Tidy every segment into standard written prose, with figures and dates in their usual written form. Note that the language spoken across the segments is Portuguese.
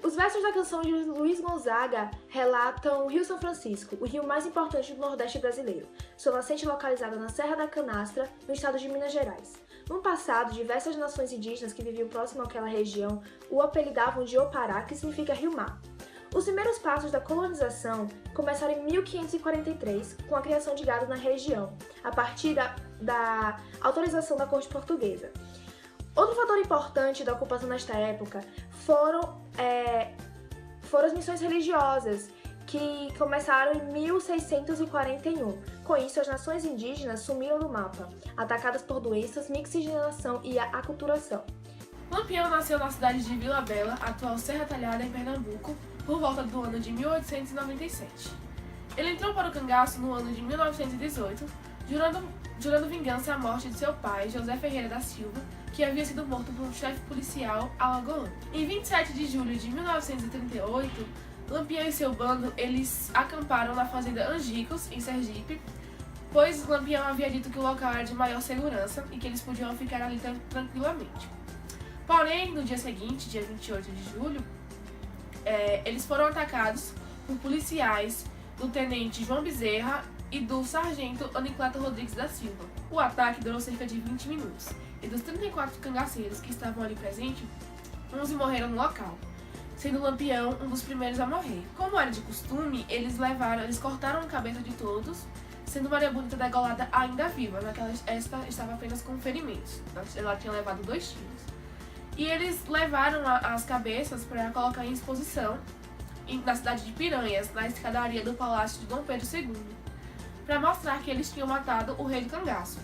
Os versos da canção de Luiz Gonzaga relatam o Rio São Francisco, o rio mais importante do Nordeste brasileiro, sua nascente localizada na Serra da Canastra, no estado de Minas Gerais. No passado, diversas nações indígenas que viviam próximo àquela região o apelidavam de Opará, que significa rio-mar. Os primeiros passos da colonização começaram em 1543, com a criação de gado na região, a partir da autorização da corte portuguesa. Outro fator importante da ocupação nesta época foram as missões religiosas, que começaram em 1641. Com isso, as nações indígenas sumiram do mapa, atacadas por doenças, mixigenação e aculturação. Lampião nasceu na cidade de Vila Bela, atual Serra Talhada, em Pernambuco, por volta do ano de 1897. Ele entrou para o cangaço no ano de 1918, jurando vingança à morte de seu pai, José Ferreira da Silva, que havia sido morto por um chefe policial alagoano. Em 27 de julho de 1938, Lampião e seu bando eles acamparam na fazenda Angicos, em Sergipe, pois Lampião havia dito que o local era de maior segurança e que eles podiam ficar ali tranquilamente. Porém, no dia seguinte, dia 28 de julho, eles foram atacados por policiais do tenente João Bezerra e do sargento Anicleto Rodrigues da Silva. O ataque durou cerca de 20 minutos, e dos 34 cangaceiros que estavam ali presentes, 11 morreram no local, sendo Lampião um dos primeiros a morrer. Como era de costume, eles cortaram a cabeça de todos, sendo Maria Bonita degolada ainda viva, esta estava apenas com ferimentos, ela tinha levado 2 tiros. E eles levaram as cabeças para colocar em exposição na cidade de Piranhas, na escadaria do Palácio de Dom Pedro II, para mostrar que eles tinham matado o rei do cangaço.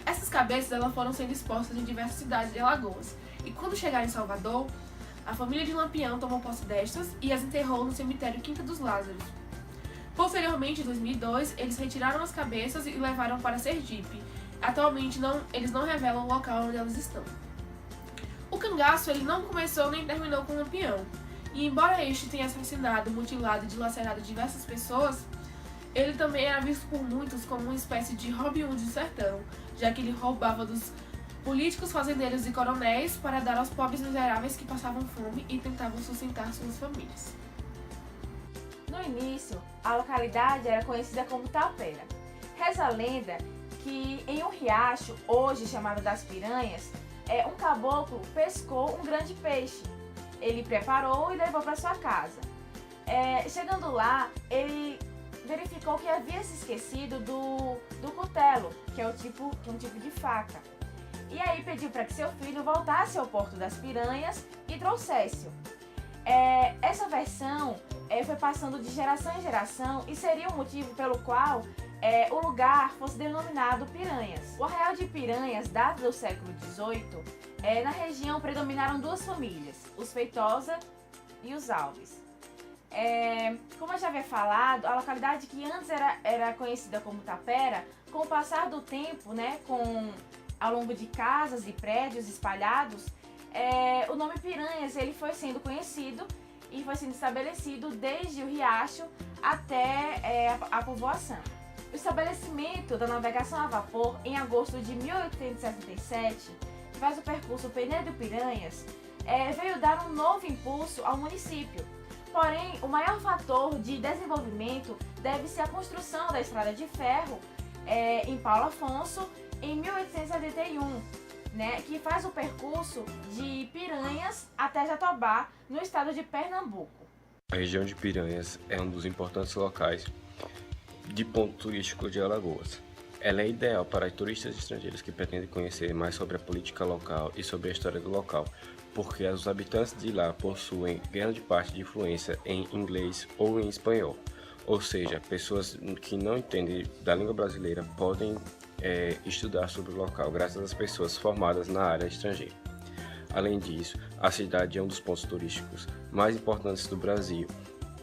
Essas cabeças foram sendo expostas em diversas cidades de Alagoas, e quando chegaram em Salvador, a família de Lampião tomou posse destas e as enterrou no cemitério Quinta dos Lázaros. Posteriormente, em 2002, eles retiraram as cabeças e levaram para Sergipe. Atualmente, eles não revelam o local onde elas estão. O cangaço não começou nem terminou com Lampião, e embora este tenha assassinado, mutilado e dilacerado diversas pessoas, ele também era visto por muitos como uma espécie de Robin Hood do sertão, já que ele roubava dos políticos, fazendeiros e coronéis para dar aos pobres miseráveis que passavam fome e tentavam sustentar suas famílias. No início, a localidade era conhecida como Tapera. Reza a lenda que em um riacho, hoje chamado das Piranhas, um caboclo pescou um grande peixe. Ele preparou e levou para sua casa. Chegando lá, ele verificou que havia se esquecido do cutelo, que é um tipo de faca. E aí pediu para que seu filho voltasse ao Porto das Piranhas e trouxesse-o. Essa versão foi passando de geração em geração e seria o motivo pelo qual o lugar fosse denominado Piranhas. O arraial de Piranhas data do século XVIII. Na região predominaram 2 famílias, os Feitosa e os Alves. Como eu já havia falado, a localidade que antes era conhecida como Tapera, com o passar do tempo, ao longo de casas e prédios espalhados, o nome Piranhas ele foi sendo conhecido e foi sendo estabelecido desde o riacho até a povoação. O estabelecimento da navegação a vapor em agosto de 1877, que faz o percurso Penedo-Piranhas, veio dar um novo impulso ao município. Porém, o maior fator de desenvolvimento deve-se à construção da estrada de ferro em Paulo Afonso em 1871, que faz o percurso de Piranhas até Jatobá, no estado de Pernambuco. A região de Piranhas é um dos importantes locais de ponto turístico de Alagoas. Ela é ideal para turistas estrangeiros que pretendem conhecer mais sobre a política local e sobre a história do local, porque os habitantes de lá possuem grande parte de influência em inglês ou em espanhol, ou seja, pessoas que não entendem da língua brasileira podem estudar sobre o local graças às pessoas formadas na área estrangeira. Além disso, a cidade é um dos pontos turísticos mais importantes do Brasil,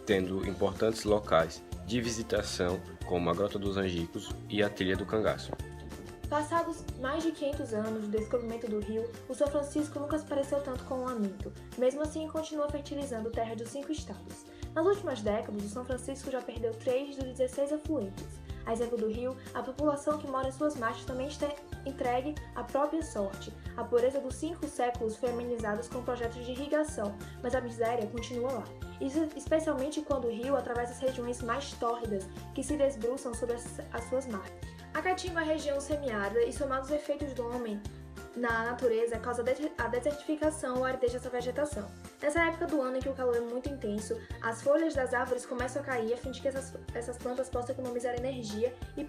tendo importantes locais de visitação como a Grota dos Angicos e a Trilha do Cangaço. Passados mais de 500 anos do descobrimento do rio, o São Francisco nunca se pareceu tanto com o Lamento. Mesmo assim, continua fertilizando terra dos 5 estados. Nas últimas décadas, o São Francisco já perdeu 3 dos 16 afluentes. A exemplo do rio, a população que mora em suas margens também está entregue à própria sorte. A pureza dos 5 séculos foi amenizada com projetos de irrigação, mas a miséria continua lá. Isso especialmente quando o rio atravessa as regiões mais tórridas, que se debruçam sobre as suas margens. A Caatinga é uma região semiárida e, somados os efeitos do homem na natureza, causa a desertificação ou aridez dessa vegetação. Nessa época do ano em que o calor é muito intenso, as folhas das árvores começam a cair a fim de que essas plantas possam economizar energia e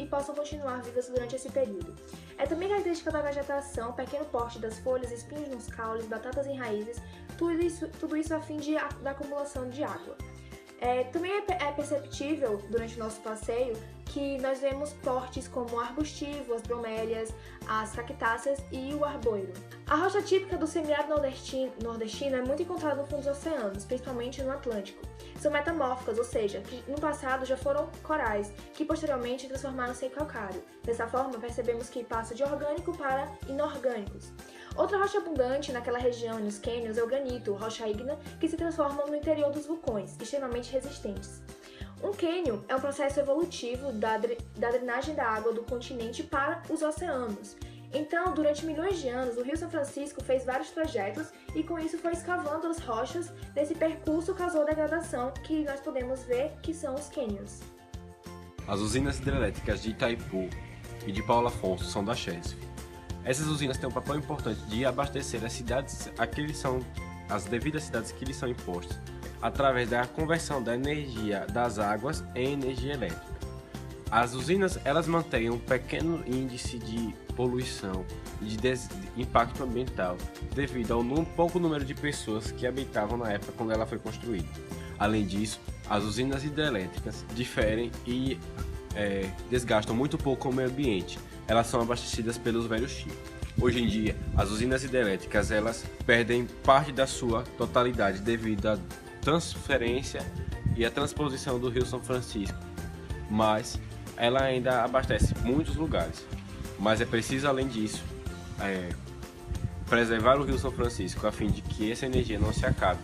possam continuar vivas durante esse período. É também característica da vegetação pequeno porte das folhas, espinhos nos caules, batatas em raízes, tudo isso a fim da acumulação de água. Também é perceptível durante o nosso passeio que nós vemos portes como o arbustivo, as bromélias, as cactáceas e o arboiro. A rocha típica do semiárido nordestino é muito encontrada no fundo dos oceanos, principalmente no Atlântico. São metamórficas, ou seja, que no passado já foram corais, que posteriormente transformaram-se em calcário. Dessa forma, percebemos que passa de orgânico para inorgânicos. Outra rocha abundante naquela região e nos cânions é o granito, rocha ígnea, que se transforma no interior dos vulcões, extremamente resistentes. Um cânion é um processo evolutivo da drenagem da água do continente para os oceanos. Então, durante milhões de anos, o Rio São Francisco fez vários trajetos e com isso foi escavando as rochas. Nesse percurso causou a degradação que nós podemos ver que são os cânions. As usinas hidrelétricas de Itaipu e de Paulo Afonso são da Chesf. Essas usinas têm um papel importante de abastecer as cidades as devidas cidades que lhes são impostas, através da conversão da energia das águas em energia elétrica. As usinas elas mantêm um pequeno índice de poluição e de impacto ambiental devido ao pouco número de pessoas que habitavam na época quando ela foi construída. Além disso, as usinas hidrelétricas diferem e desgastam muito pouco o meio ambiente. Elas são abastecidas pelos velhos tipos. Hoje em dia, as usinas hidrelétricas elas perdem parte da sua totalidade devido à transferência e à transposição do Rio São Francisco, mas ela ainda abastece muitos lugares. Mas é preciso, além disso, preservar o Rio São Francisco a fim de que essa energia não se acabe.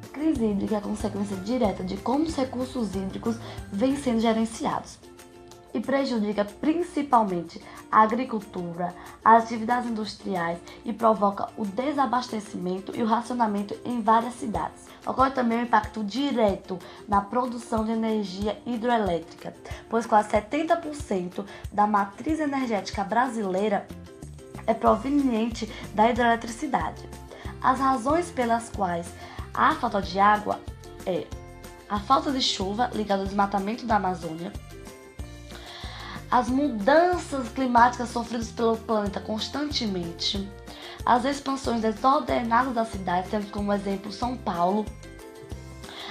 A crise hídrica é a consequência direta de como os recursos hídricos vêm sendo gerenciados e prejudica principalmente a agricultura, as atividades industriais e provoca o desabastecimento e o racionamento em várias cidades. Ocorre também um impacto direto na produção de energia hidroelétrica, pois quase 70% da matriz energética brasileira é proveniente da hidroeletricidade. As razões pelas quais há falta de água é a falta de chuva ligada ao desmatamento da Amazônia, as mudanças climáticas sofridas pelo planeta constantemente, as expansões desordenadas das cidades, temos como exemplo São Paulo,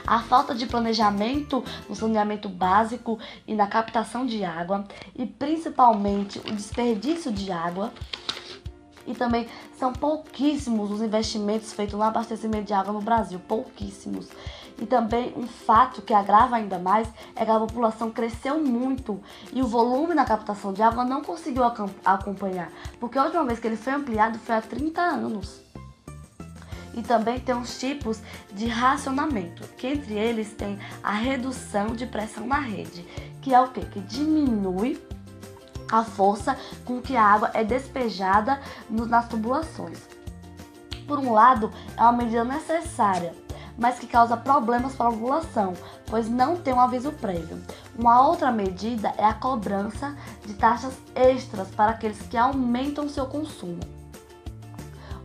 a falta de planejamento no saneamento básico e na captação de água e principalmente o desperdício de água. E também são pouquíssimos os investimentos feitos no abastecimento de água no Brasil, pouquíssimos. E também um fato que agrava ainda mais é que a população cresceu muito e o volume na captação de água não conseguiu acompanhar, porque a última vez que ele foi ampliado foi há 30 anos. E também tem uns tipos de racionamento, que entre eles tem a redução de pressão na rede, que é o quê? Que diminui a força com que a água é despejada nas tubulações. Por um lado, é uma medida necessária, mas que causa problemas para a população, pois não tem um aviso prévio. Uma outra medida é a cobrança de taxas extras para aqueles que aumentam seu consumo.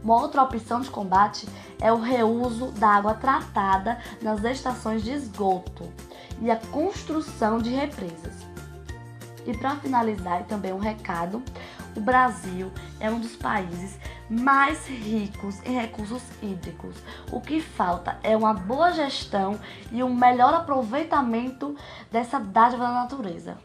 Uma outra opção de combate é o reuso da água tratada nas estações de esgoto e a construção de represas. E para finalizar, e também um recado, o Brasil é um dos países mais ricos em recursos hídricos. O que falta é uma boa gestão e um melhor aproveitamento dessa dádiva da natureza.